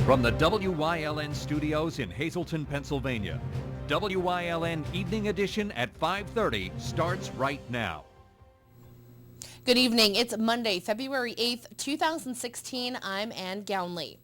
From the WYLN studios in Hazleton, Pennsylvania, WYLN Evening Edition at 5:30 starts right now. Good evening. It's Monday, February 8th, 2016. I'm Ann Gownley.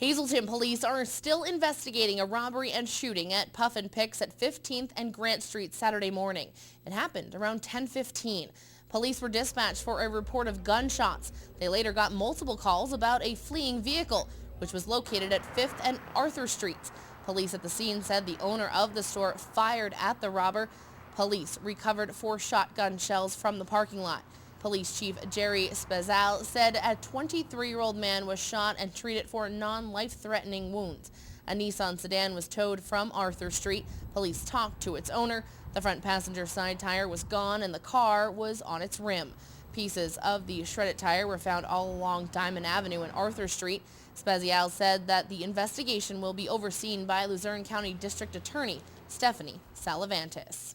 Hazleton police are still investigating a robbery and shooting at Puff and Picks at 15th and Grant Street Saturday morning. It happened around 10:15. Police were dispatched for a report of gunshots. They later got multiple calls about a fleeing vehicle, which was located at 5th and Arthur Streets. Police at the scene said the owner of the store fired at the robber. Police recovered 4 shotgun shells from the parking lot. Police Chief Jerry Spezal said a 23-year-old man was shot and treated for non-life-threatening wounds. A Nissan sedan was towed from Arthur Street. Police talked to its owner. The front passenger side tire was gone and the car was on its rim. Pieces of the shredded tire were found all along Diamond Avenue and Arthur Street. Spezial said that the investigation will be overseen by Luzerne County District Attorney Stephanie Salavantis.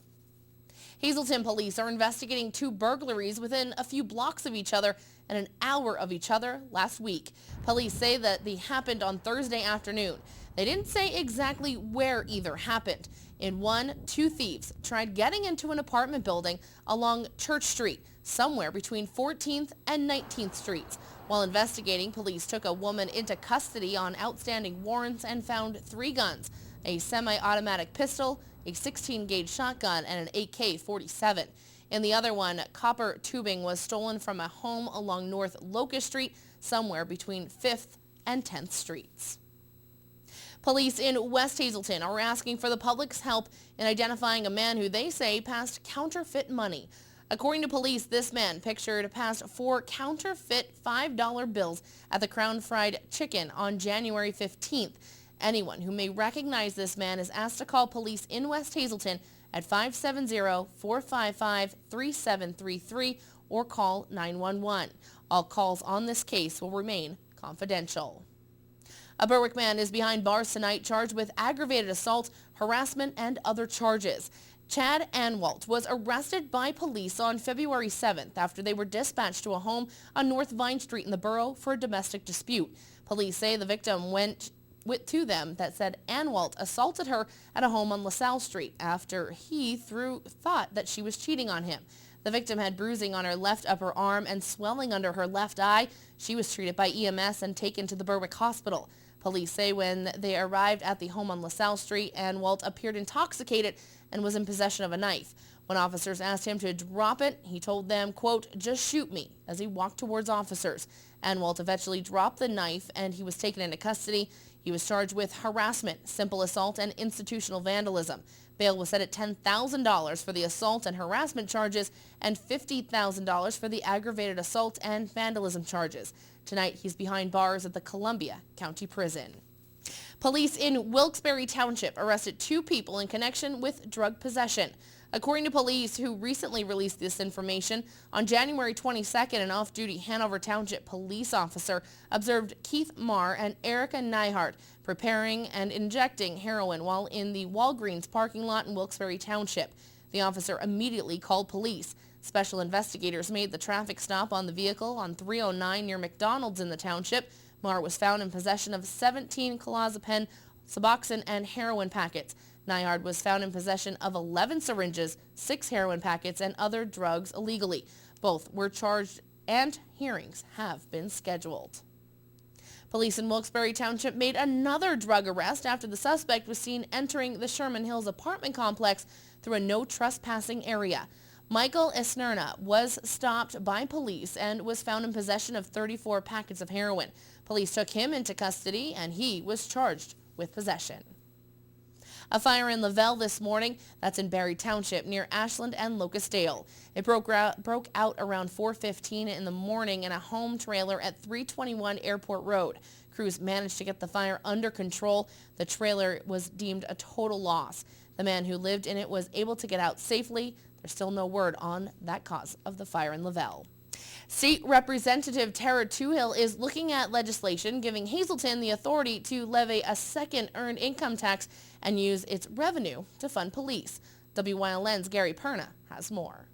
Hazleton police are investigating 2 burglaries within a few blocks of each other and an hour of each other last week. Police say that they happened on Thursday afternoon. They didn't say exactly where either happened. In one, 2 thieves tried getting into an apartment building along Church Street, somewhere between 14th and 19th Streets. While investigating, police took a woman into custody on outstanding warrants and found 3 guns, a semi-automatic pistol, a 16-gauge shotgun, and an AK-47. In the other one, copper tubing was stolen from a home along North Locust Street, somewhere between 5th and 10th Streets. Police in West Hazleton are asking for the public's help in identifying a man who they say passed counterfeit money. According to police, this man pictured passed 4 counterfeit $5 bills at the Crown Fried Chicken on January 15th. Anyone who may recognize this man is asked to call police in West Hazleton at 570-455-3733 or call 911. All calls on this case will remain confidential. A Berwick man is behind bars tonight charged with aggravated assault, harassment, and other charges. Chad Anwalt was arrested by police on February 7th after they were dispatched to a home on North Vine Street in the borough for a domestic dispute. Police say the victim went to them that said Anwalt assaulted her at a home on LaSalle Street after he thought that she was cheating on him. The victim had bruising on her left upper arm and swelling under her left eye. She was treated by EMS and taken to the Berwick Hospital. Police say when they arrived at the home on LaSalle Street, Anwalt appeared intoxicated and was in possession of a knife. When officers asked him to drop it, he told them, quote, "Just shoot me," as he walked towards officers. Anwalt eventually dropped the knife and he was taken into custody. He was charged with harassment, simple assault, and institutional vandalism. Bail was set at $10,000 for the assault and harassment charges and $50,000 for the aggravated assault and vandalism charges. Tonight, he's behind bars at the Columbia County Prison. Police in Wilkes-Barre Township arrested 2 people in connection with drug possession. According to police who recently released this information, on January 22nd, an off-duty Hanover Township police officer observed Keith Marr and Erica Nyhart preparing and injecting heroin while in the Walgreens parking lot in Wilkes-Barre Township. The officer immediately called police. Special investigators made the traffic stop on the vehicle on 309 near McDonald's in the township. Marr was found in possession of 17 clozapine, Suboxone, and heroin packets. Nyhard was found in possession of 11 syringes, 6 heroin packets, and other drugs illegally. Both were charged and hearings have been scheduled. Police in Wilkes-Barre Township made another drug arrest after the suspect was seen entering the Sherman Hills apartment complex through a no trespassing area. Michael Esnerna was stopped by police and was found in possession of 34 packets of heroin. Police took him into custody and he was charged with possession. A fire in Lavelle this morning, that's in Barry Township near Ashland and Locustdale. It broke out around 4:15 in the morning in a home trailer at 321 Airport Road. Crews managed to get the fire under control. The trailer was deemed a total loss. The man who lived in it was able to get out safely. There's still no word on that cause of the fire in Lavelle. State Representative Tara Toohill is looking at legislation giving Hazleton the authority to levy a second earned income tax and use its revenue to fund police. WYLN's Gary Perna has more.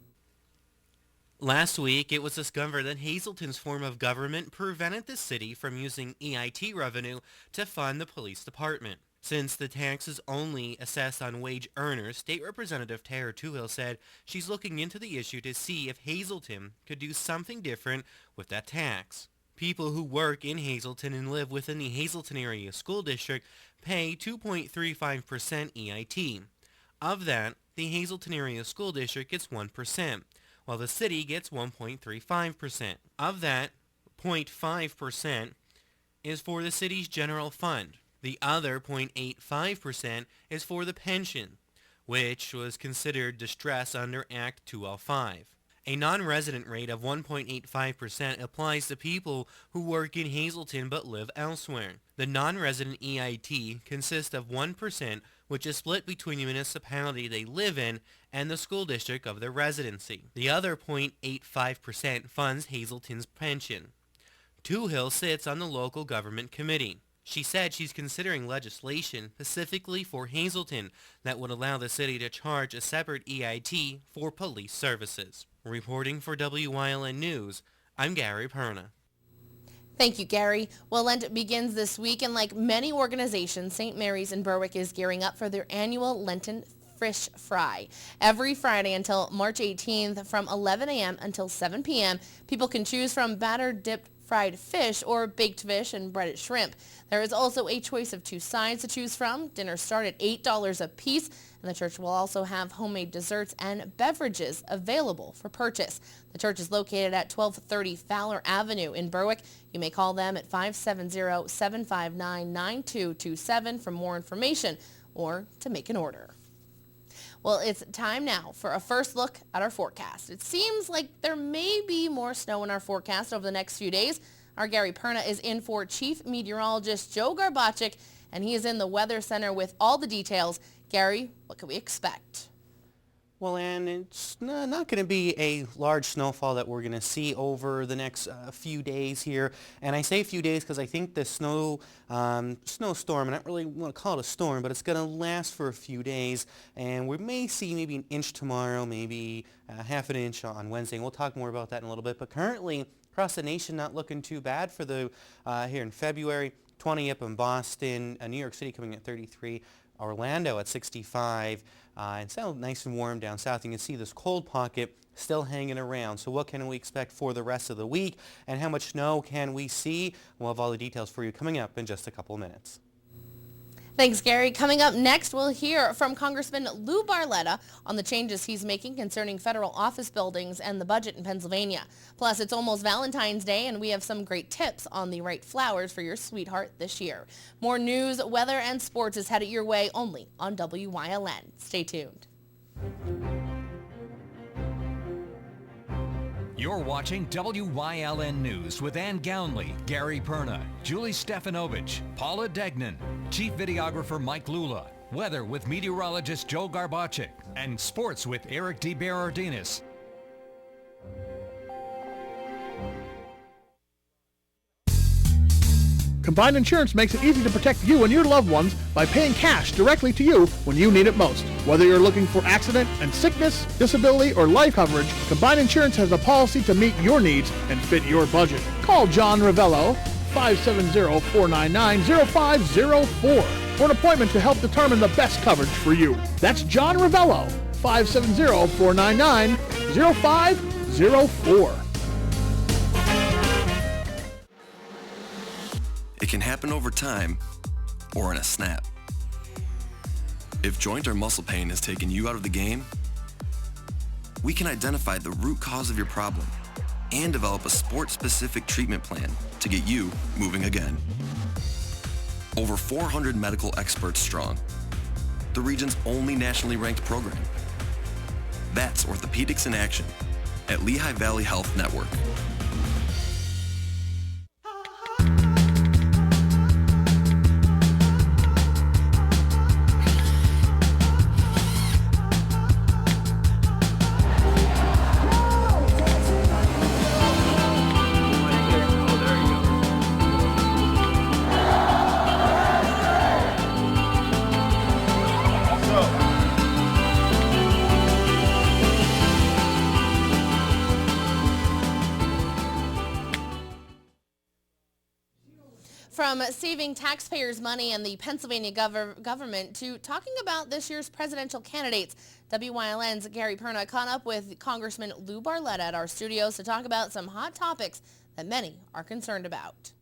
Last week, it was discovered that Hazleton's form of government prevented the city from using EIT revenue to fund the police department. Since the tax is only assessed on wage earners, State Representative Tara Toohill said she's looking into the issue to see if Hazleton could do something different with that tax. People who work in Hazleton and live within the Hazleton Area School District pay 2.35% EIT. Of that, the Hazleton Area School District gets 1%, while the city gets 1.35%. Of that, 0.5% is for the city's general fund. The other 0.85% is for the pension, which was considered distress under Act 205. A non-resident rate of 1.85% applies to people who work in Hazleton but live elsewhere. The non-resident EIT consists of 1%, which is split between the municipality they live in and the school district of their residency. The other 0.85% funds Hazleton's pension. Toohill sits on the local government committee. She said she's considering legislation specifically for Hazleton that would allow the city to charge a separate EIT for police services. Reporting for WYLN News, I'm Gary Perna. Thank you, Gary. Well, Lent begins this week, and like many organizations, St. Mary's in Berwick is gearing up for their annual Lenten Fish Fry. Every Friday until March 18th from 11 a.m. until 7 p.m., people can choose from batter-dipped fried fish or baked fish and breaded shrimp. There is also a choice of 2 sides to choose from. Dinners start at $8 a piece, and the church will also have homemade desserts and beverages available for purchase. The church is located at 1230 Fowler Avenue in Berwick. You may call them at 570-759-9227 for more information or to make an order. Well, it's time now for a first look at our forecast. It seems like there may be more snow in our forecast over the next few days. Our Gary Perna is in for Chief Meteorologist Joe Garbacic, and he is in the Weather Center with all the details. Gary, what can we expect? Well, and it's not going to be a large snowfall that we're going to see over the next few days here. And I say a few days because I think the snowstorm, and I don't really want to call it a storm, but it's going to last for a few days. And we may see maybe an inch tomorrow, maybe half an inch on Wednesday. And we'll talk more about that in a little bit. But currently, across the nation, not looking too bad for the here in February. 20 up in Boston, New York City coming at 33. Orlando at 65, and still nice and warm down south. You can see this cold pocket still hanging around. So what can we expect for the rest of the week, and how much snow can we see? We'll have all the details for you coming up in just a couple of minutes. Thanks, Gary. Coming up next, we'll hear from Congressman Lou Barletta on the changes he's making concerning federal office buildings and the budget in Pennsylvania. Plus, it's almost Valentine's Day, and we have some great tips on the right flowers for your sweetheart this year. More news, weather, and sports is headed your way only on WYLN. Stay tuned. You're watching WYLN News with Ann Gownley, Gary Perna, Julie Stefanovich, Paula Degnan, Chief Videographer Mike Lula, weather with meteorologist Joe Garbacic, and sports with Eric DeBerardinis. Combined Insurance makes it easy to protect you and your loved ones by paying cash directly to you when you need it most. Whether you're looking for accident and sickness, disability, or life coverage, Combined Insurance has a policy to meet your needs and fit your budget. Call John Ravello, 570-499-0504 for an appointment to help determine the best coverage for you. That's John Ravello, 570-499-0504. It can happen over time or in a snap. If joint or muscle pain has taken you out of the game, we can identify the root cause of your problem and develop a sport-specific treatment plan to get you moving again. Over 400 medical experts strong, the region's only nationally ranked program. That's Orthopedics in Action at Lehigh Valley Health Network. from saving taxpayers' money and the Pennsylvania government to talking about this year's presidential candidates. WYLN's Gary Perna caught up with Congressman Lou Barletta at our studios to talk about some hot topics that many are concerned about.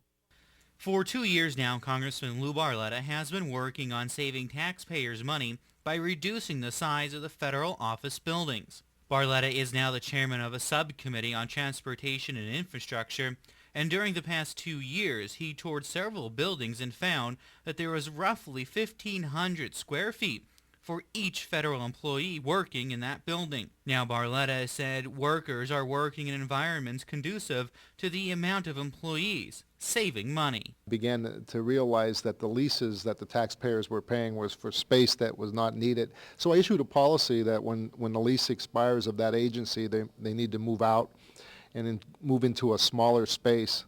For 2 years now, Congressman Lou Barletta has been working on saving taxpayers' money by reducing the size of the federal office buildings. Barletta is now the chairman of a subcommittee on transportation and infrastructure, and during the past 2 years, he toured several buildings and found that there was roughly 1,500 square feet for each federal employee working in that building. Now, Barletta said workers are working in environments conducive to the amount of employees, saving money. Began to realize that the leases that the taxpayers were paying was for space that was not needed. So I issued a policy that when the lease expires of that agency, they need to move out and move into a smaller space.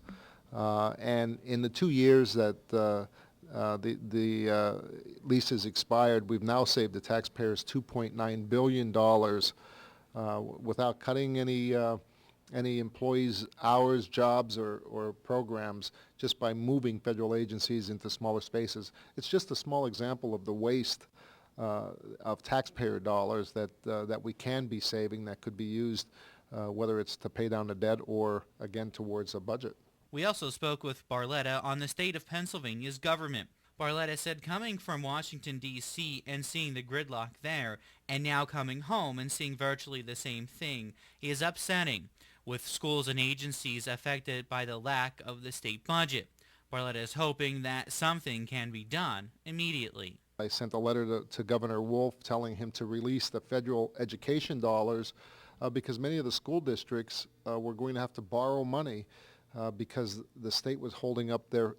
And in the 2 years that the leases expired, we've now saved the taxpayers $2.9 billion without cutting any employees' hours, jobs, or programs, just by moving federal agencies into smaller spaces. It's just a small example of the waste of taxpayer dollars that we can be saving that could be used, whether it's to pay down the debt or, again, towards a budget. We also spoke with Barletta on the state of Pennsylvania's government. Barletta said coming from Washington, D.C. and seeing the gridlock there, and now coming home and seeing virtually the same thing, is upsetting, with schools and agencies affected by the lack of the state budget. Barletta is hoping that something can be done immediately. I sent a letter to Governor Wolf telling him to release the federal education dollars because many of the school districts were going to have to borrow money because the state was holding up their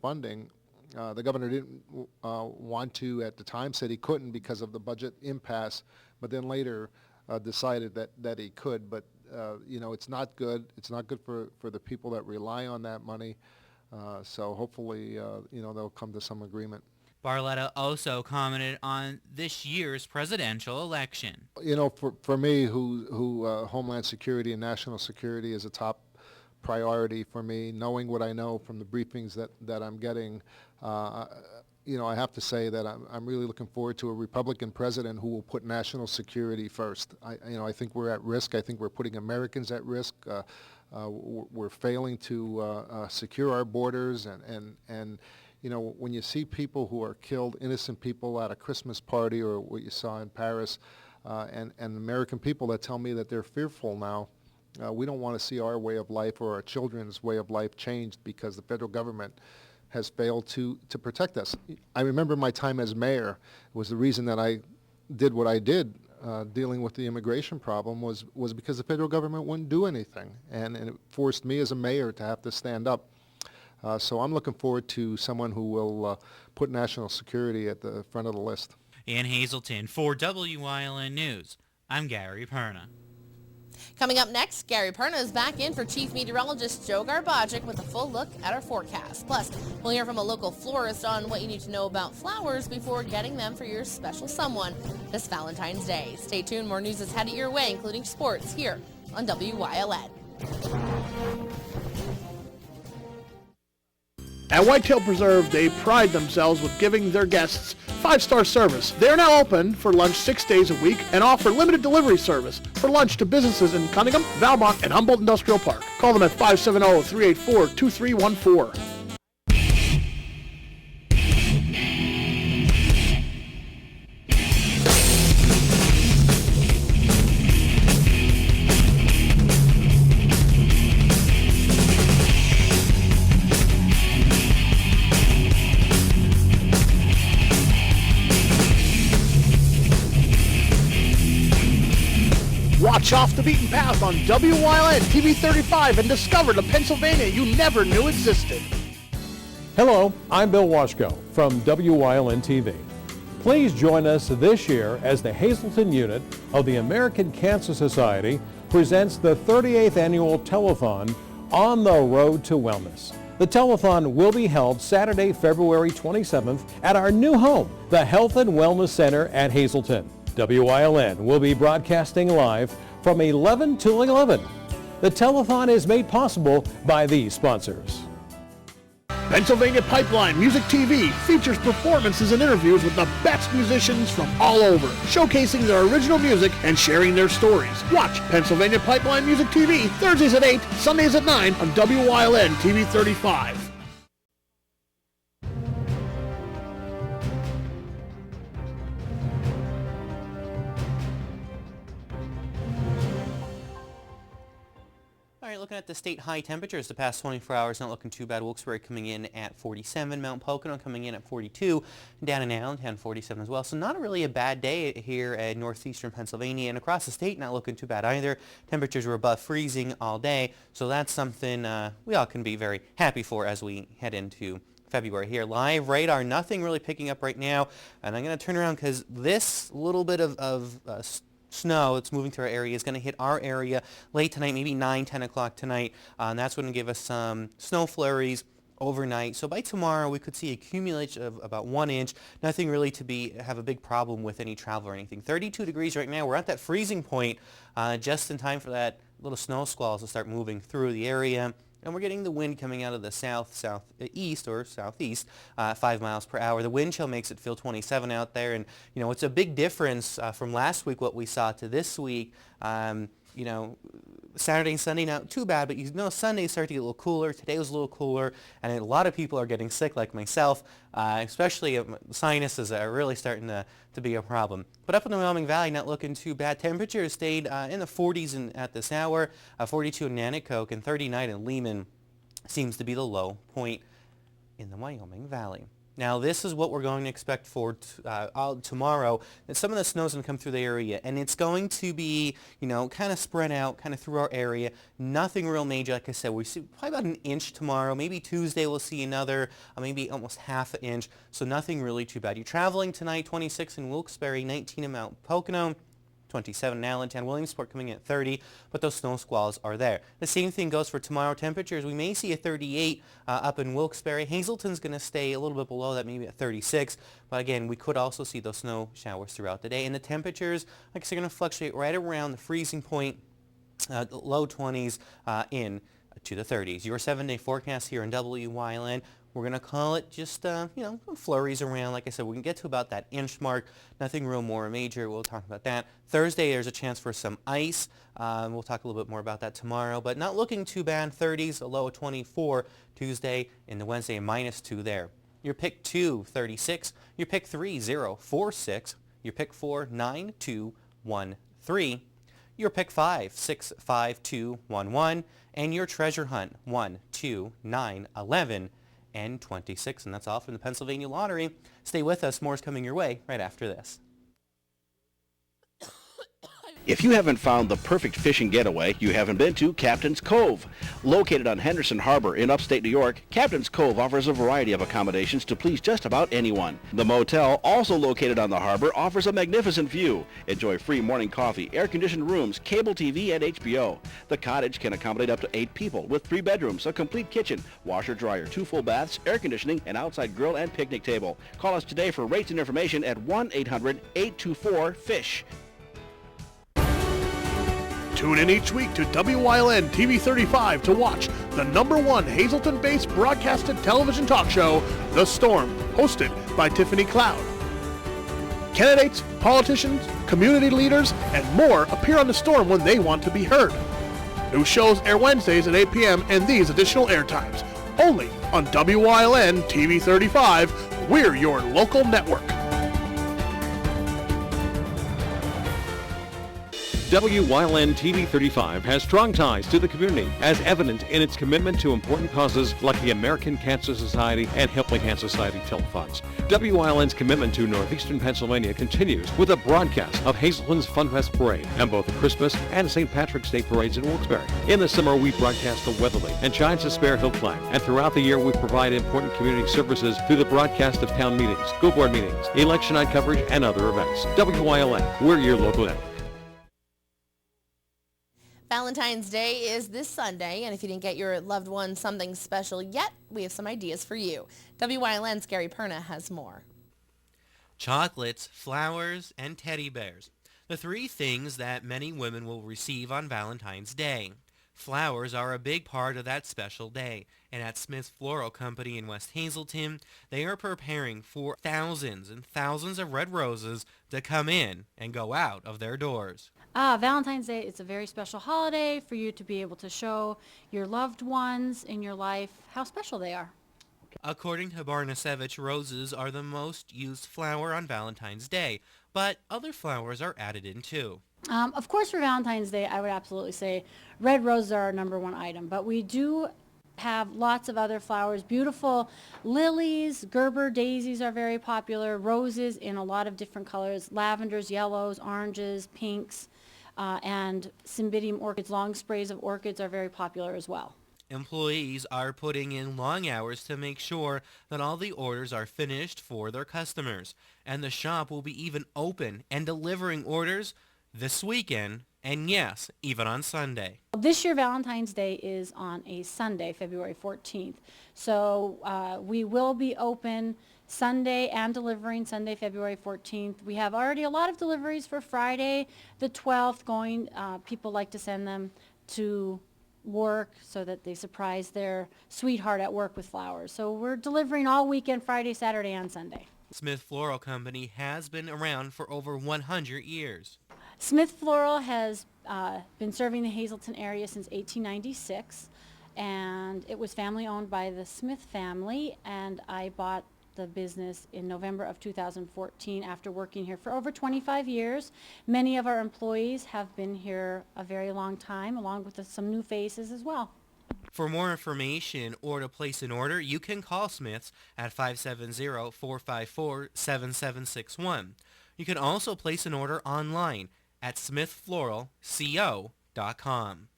funding. The governor didn't want to at the time, said he couldn't because of the budget impasse, but then later decided that he could. But it's not good. It's not good for the people that rely on that money. So hopefully, they'll come to some agreement. Barletta also commented on this year's presidential election. For me, who Homeland Security and national security is a top priority for me, knowing what I know from the briefings that I'm getting, I have to say that I'm really looking forward to a Republican president who will put national security first. I think we're at risk. I think we're putting Americans at risk. We're failing to secure our borders, and when you see people who are killed, innocent people at a Christmas party or what you saw in Paris, and American people that tell me that they're fearful now, we don't want to see our way of life or our children's way of life changed because the federal government has failed to protect us. I remember my time as mayor. It was the reason that I did what I did dealing with the immigration problem was because the federal government wouldn't do anything, and it forced me as a mayor to have to stand up. So I'm looking forward to someone who will put national security at the front of the list. In Hazleton, for WYLN News, I'm Gary Perna. Coming up next, Gary Perna is back in for Chief Meteorologist Joe Garbacic with a full look at our forecast. Plus, we'll hear from a local florist on what you need to know about flowers before getting them for your special someone this Valentine's Day. Stay tuned, more news is headed your way, including sports, here on WYLN. At Whitetail Preserve, they pride themselves with giving their guests 5-star service. They are now open for lunch 6 days a week and offer limited delivery service for lunch to businesses in Cunningham, Valbach, and Humboldt Industrial Park. Call them at 570-384-2314. Watch Off the Beaten Path on WYLN TV 35 and discover the Pennsylvania you never knew existed. Hello, I'm Bill Washko from WYLN TV. Please join us this year as the Hazleton unit of the American Cancer Society presents the 38th annual telethon On the Road to Wellness. The telethon will be held Saturday, February 27th at our new home, the Health and Wellness Center at Hazleton. WYLN will be broadcasting live from 11 to 11. The telethon is made possible by these sponsors. Pennsylvania Pipeline Music TV features performances and interviews with the best musicians from all over, showcasing their original music and sharing their stories. Watch Pennsylvania Pipeline Music TV Thursdays at 8, Sundays at 9 on WYLN TV 35. All right, looking at the state high temperatures the past 24 hours, not looking too bad. Wilkes-Barre coming in at 47, Mount Pocono coming in at 42, down in Allentown 47 as well. So not really a bad day here at northeastern Pennsylvania, and across the state not looking too bad either. Temperatures were above freezing all day, so that's something we all can be very happy for as we head into February here. Live radar, nothing really picking up right now, and I'm going to turn around because this little bit of snow that's moving through our area is going to hit our area late tonight, maybe 9, 10 o'clock tonight. And that's going to give us some snow flurries overnight. So by tomorrow, we could see accumulation of about 1 inch. Nothing really to have a big problem with any travel or anything. 32 degrees right now. We're at that freezing point just in time for that little snow squalls to start moving through the area. And we're getting the wind coming out of the southeast or southeast, 5 miles per hour. The wind chill makes it feel 27 out there, and you know it's a big difference from last week what we saw to this week. You know, Saturday and Sunday not too bad, but you know Sunday started to get a little cooler. Today was a little cooler, and a lot of people are getting sick, like myself. Especially sinuses are really starting to be a problem. But up in the Wyoming Valley, not looking too bad. Temperatures stayed in the 40s at this hour, 42 in Nanticoke, and 39 in Lehman seems to be the low point in the Wyoming Valley. Now, this is what we're going to expect for tomorrow. And some of the snow is going to come through the area, and it's going to be, you know, kind of spread out, kind of through our area. Nothing real major, like I said. We see probably about 1 inch tomorrow. Maybe Tuesday we'll see another, maybe almost half an inch. So nothing really too bad. You're traveling tonight, 26 in Wilkes-Barre, 19 in Mount Pocono, 27 in Allentown, Williamsport coming in at 30, but those snow squalls are there. The same thing goes for tomorrow. Temperatures, we may see a 38 up in Wilkes-Barre. Hazleton's going to stay a little bit below that, maybe at 36, but again, we could also see those snow showers throughout the day. And the temperatures, like I said, are going to fluctuate right around the freezing point, low 20s in to the 30s. Your 7-day forecast here in WYLN. We're going to call it just, you know, flurries around. Like I said, we can get to about that inch mark. Nothing real more major. We'll talk about that. Thursday, there's a chance for some ice. We'll talk a little bit more about that tomorrow, but not looking too bad. 30s, a low of 24 Tuesday, and the Wednesday, -2 there. Your pick 2, 36. Your pick 3, 0, 4, 6. Your pick 4, 9, 2, 1, 3. Your pick 5, 6, 5, 2, 1, 1. And your treasure hunt, 1, 2, 9, 11. And 26, and that's all from the Pennsylvania Lottery. Stay with us. More is coming your way right after this. If you haven't found the perfect fishing getaway, you haven't been to Captain's Cove. Located on Henderson Harbor in upstate New York, Captain's Cove offers a variety of accommodations to please just about anyone. The motel, also located on the harbor, offers a magnificent view. Enjoy free morning coffee, air-conditioned rooms, cable TV, and HBO. The cottage can accommodate up to 8 people with 3 bedrooms, a complete kitchen, washer-dryer, 2 full baths, air conditioning, an outside grill and picnic table. Call us today for rates and information at 1-800-824-FISH. Tune in each week to WYLN TV 35 to watch the #1 Hazleton-based broadcasted television talk show, The Storm, hosted by Tiffany Cloud. Candidates, politicians, community leaders, and more appear on The Storm when they want to be heard. New shows air Wednesdays at 8 p.m. and these additional airtimes. Only on WYLN TV 35. We're your local network. WYLN TV 35 has strong ties to the community, as evident in its commitment to important causes like the American Cancer Society and Helping Hand Society telethons. WYLN's commitment to northeastern Pennsylvania continues with a broadcast of Hazleton's Funfest Parade and both the Christmas and St. Patrick's Day parades in Wilkes-Barre. In the summer, we broadcast the Weatherly and Giants of Spare Hill Climb, and throughout the year, we provide important community services through the broadcast of town meetings, school board meetings, election night coverage, and other events. WYLN, we're your local network. Valentine's Day is this Sunday, and if you didn't get your loved one something special yet, we have some ideas for you. WYLN's Gary Perna has more. Chocolates, flowers, and teddy bears. The 3 things that many women will receive on Valentine's Day. Flowers are a big part of that special day, and at Smith Floral Company in West Hazelton, they are preparing for thousands and thousands of red roses to come in and go out of their doors. Valentine's Day is a very special holiday for you to be able to show your loved ones in your life how special they are. According to Barnasevich, roses are the most used flower on Valentine's Day, but other flowers are added in too. Of course, for Valentine's Day, I would absolutely say red roses are our number one item, but we do have lots of other flowers. Beautiful lilies, Gerber daisies are very popular, roses in a lot of different colors, lavenders, yellows, oranges, pinks, and cymbidium orchids, long sprays of orchids are very popular as well. Employees are putting in long hours to make sure that all the orders are finished for their customers, and the shop will be even open and delivering orders this weekend, and yes, even on Sunday. This year, Valentine's Day is on a Sunday, February 14th. So we will be open Sunday and delivering Sunday, February 14th. We have already a lot of deliveries for Friday, the 12th going. People like to send them to work so that they surprise their sweetheart at work with flowers. So we're delivering all weekend, Friday, Saturday, and Sunday. Smith Floral Company has been around for over 100 years. Smith Floral has been serving the Hazelton area since 1896, and it was family owned by the Smith family, and I bought the business in November of 2014 after working here for over 25 years. Many of our employees have been here a very long time, along with some new faces as well. For more information or to place an order, you can call Smith's at 570-454-7761. You can also place an order online at smithfloralco.com.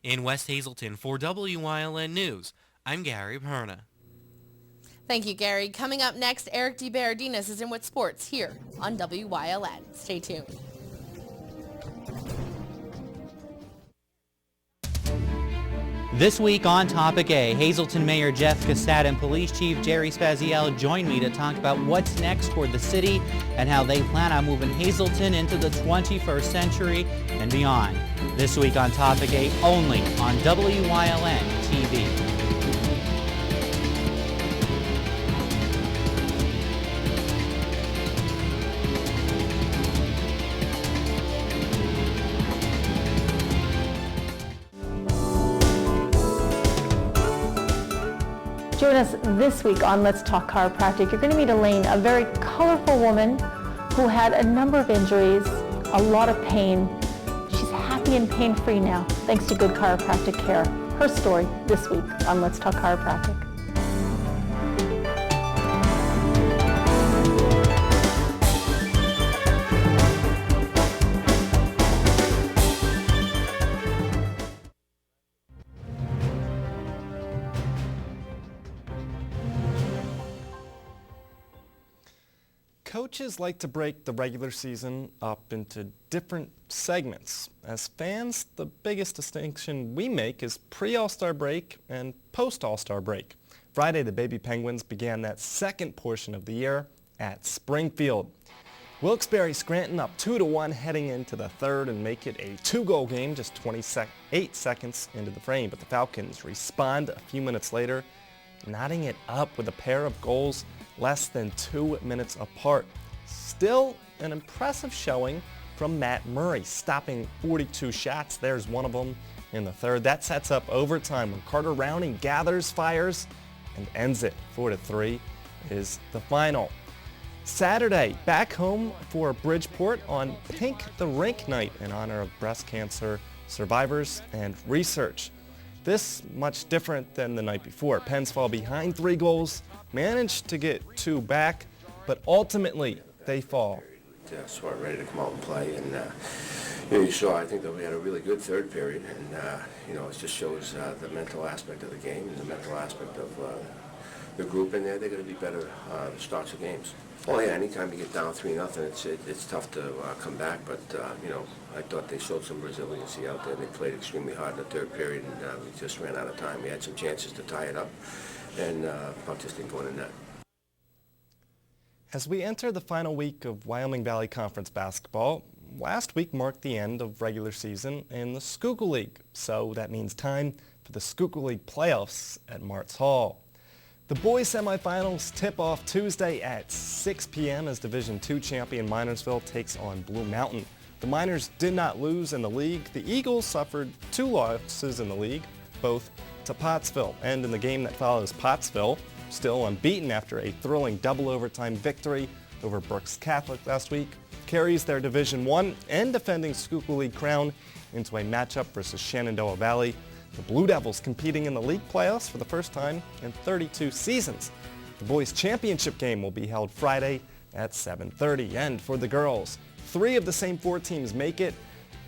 In West Hazelton, for WYLN News, I'm Gary Perna. Thank you, Gary. Coming up next, Eric DeBardinas is in with sports here on WYLN. Stay tuned. This week on Topic A, Hazelton Mayor Jeff Cassat and Police Chief Jerry Spaziel join me to talk about what's next for the city and how they plan on moving Hazelton into the 21st century and beyond. This week on Topic A, only on WYLN TV. Join us this week on Let's Talk Chiropractic. You're going to meet Elaine, a very colorful woman who had a number of injuries, a lot of pain. She's happy and pain-free now, thanks to good chiropractic care. Her story this week on Let's Talk Chiropractic. Coaches like to break the regular season up into different segments. As fans, the biggest distinction we make is pre-All-Star break and post-All-Star break. Friday, the Baby Penguins began that second portion of the year at Springfield. Wilkes-Barre Scranton up 2-1 heading into the third and make it a two-goal game just 28 seconds into the frame. But the Falcons respond a few minutes later, knotting it up with a pair of goals less than 2 minutes apart. Still an impressive showing from Matt Murray, stopping 42 shots. There's one of them in the third. That sets up overtime when Carter Rounding gathers, fires, and ends it. 4-3 is the final. Saturday, back home for Bridgeport on Pink the Rink Night in honor of breast cancer survivors and research. This much different than the night before. Pens fall behind 3 goals, managed to get 2 back, but ultimately they fall. Smart, ready to come out and play, and you saw, I think that we had a really good third period, and it just shows the mental aspect of the game and the mental aspect of the group in there. They're going to be better the starts of games. Well, yeah, anytime you get down 3-0, it's tough to come back, but I thought they showed some resiliency out there. They played extremely hard in the third period, and we just ran out of time. We had some chances to tie it up, and puck just didn't go in the net. As we enter the final week of Wyoming Valley Conference basketball, last week marked the end of regular season in the Schuylkill League, so that means time for the Schuylkill League playoffs at Martz Hall. The boys semifinals tip off Tuesday at 6 p.m. as Division II champion Minersville takes on Blue Mountain. The Miners did not lose in the league. The Eagles suffered 2 losses in the league, both to Pottsville. And in the game that follows, Pottsville, still unbeaten after a thrilling double overtime victory over Berks Catholic last week, carries their Division I and defending Schuylkill League crown into a matchup versus Shenandoah Valley. The Blue Devils competing in the league playoffs for the first time in 32 seasons. The boys championship game will be held Friday at 7:30. And for the girls, 3 of the same 4 teams make it.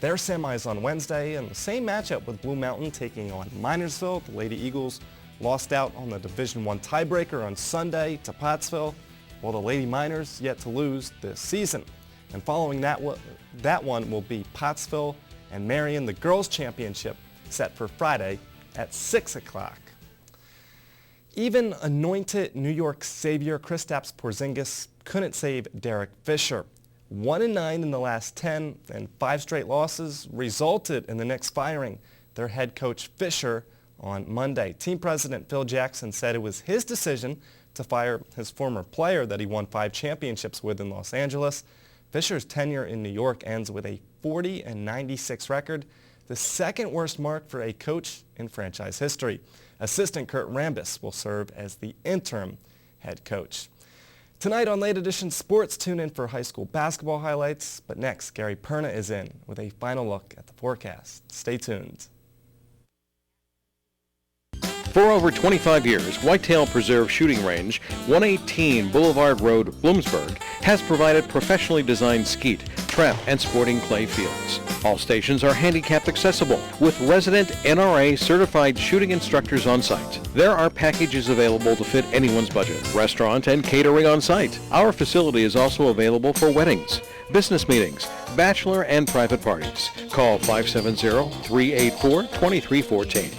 Their semis on Wednesday and the same matchup with Blue Mountain taking on Minersville. The Lady Eagles lost out on the Division I tiebreaker on Sunday to Pottsville, while the Lady Miners yet to lose this season. And following that one will be Pottsville and Marion, the girls championship, set for Friday at 6 o'clock. Even anointed New York savior Kristaps Porzingis couldn't save Derek Fisher. 1-9 in the last 10 and 5 straight losses resulted in the Knicks firing their head coach Fisher on Monday. Team president Phil Jackson said it was his decision to fire his former player that he won 5 championships with in Los Angeles. Fisher's tenure in New York ends with a 40-96 record, the second worst mark for a coach in franchise history. Assistant Kurt Rambis will serve as the interim head coach. Tonight on Late Edition Sports, tune in for high school basketball highlights. But next, Gary Perna is in with a final look at the forecast. Stay tuned. For over 25 years, Whitetail Preserve Shooting Range, 118 Boulevard Road, Bloomsburg, has provided professionally designed skeet, trap, and sporting clay fields. All stations are handicap accessible with resident NRA certified shooting instructors on site. There are packages available to fit anyone's budget, restaurant and catering on site. Our facility is also available for weddings, business meetings, bachelor and private parties. Call 570-384-2314.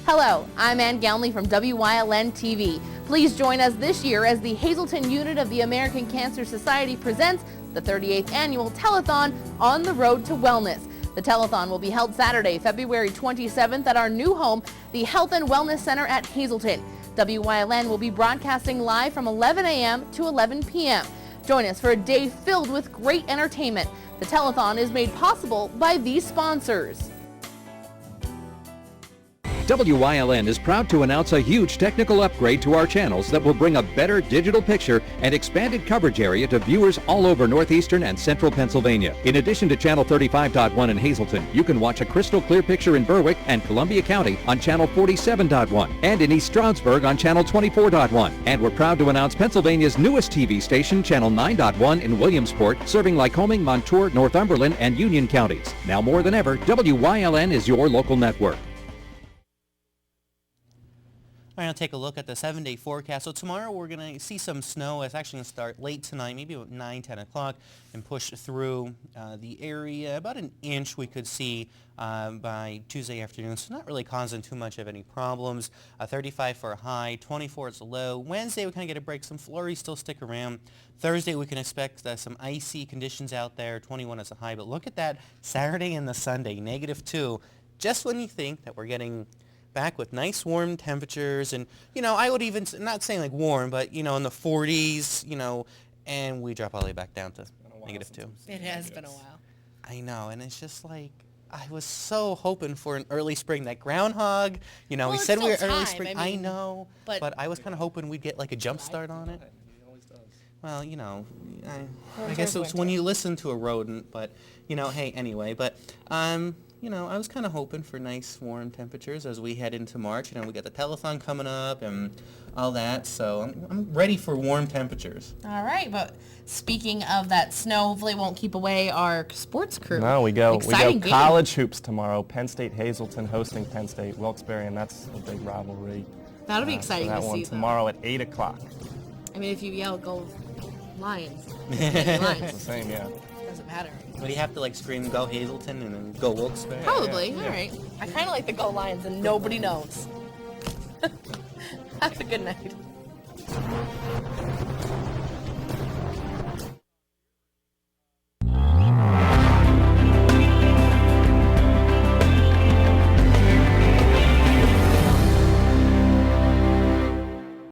Hello, I'm Ann Gownley from WYLN TV. Please join us this year as the Hazleton unit of the American Cancer Society presents the 38th annual telethon On the Road to Wellness. The telethon will be held Saturday, February 27th at our new home, the Health and Wellness Center at Hazleton. WYLN will be broadcasting live from 11 a.m. to 11 p.m. Join us for a day filled with great entertainment. The telethon is made possible by these sponsors. WYLN is proud to announce a huge technical upgrade to our channels that will bring a better digital picture and expanded coverage area to viewers all over northeastern and central Pennsylvania. In addition to Channel 35.1 in Hazleton, you can watch a crystal clear picture in Berwick and Columbia County on Channel 47.1 and in East Stroudsburg on Channel 24.1. And we're proud to announce Pennsylvania's newest TV station, Channel 9.1 in Williamsport, serving Lycoming, Montour, Northumberland, and Union counties. Now more than ever, WYLN is your local network. All right, I'll take a look at the 7-day forecast. So tomorrow we're going to see some snow. It's actually going to start late tonight, maybe about 9, 10 o'clock, and push through the area. About an inch we could see by Tuesday afternoon, so not really causing too much of any problems. 35 for a high, 24 is a low. Wednesday we kind of get a break. Some flurries still stick around. Thursday we can expect some icy conditions out there, 21 is a high. But look at that Saturday and the Sunday, -2. Just when you think that we're getting back with nice warm temperatures, and I would even, not saying like warm, but in the 40s, and we drop all the way back down to -2. It has been a while. I know, and it's just like, I was so hoping for an early spring, that groundhog, Well, we it's said we were still early time, spring. I I mean, know, but I was kind of hoping we'd get like a jump start on it. Well, I guess it's when you listen to a rodent, but, hey, anyway, but, I was kind of hoping for nice warm temperatures as we head into March. We got the telethon coming up and all that, so I'm ready for warm temperatures. All right, but speaking of that snow, hopefully it won't keep away our sports crew. No, we go Exciting game. college hoops tomorrow. Penn State Hazleton hosting Penn State Wilkes-Barre, and that's a big rivalry. That'll be exciting so that to one see, though. tomorrow at 8 o'clock. I mean, if you yell, go Lions. It's the same, yeah. Doesn't matter. But you have to scream, go Hazleton, and then go Wilkes-Barre. Probably. All right. I kind of like the Go Lions, and nobody knows. Have a good night.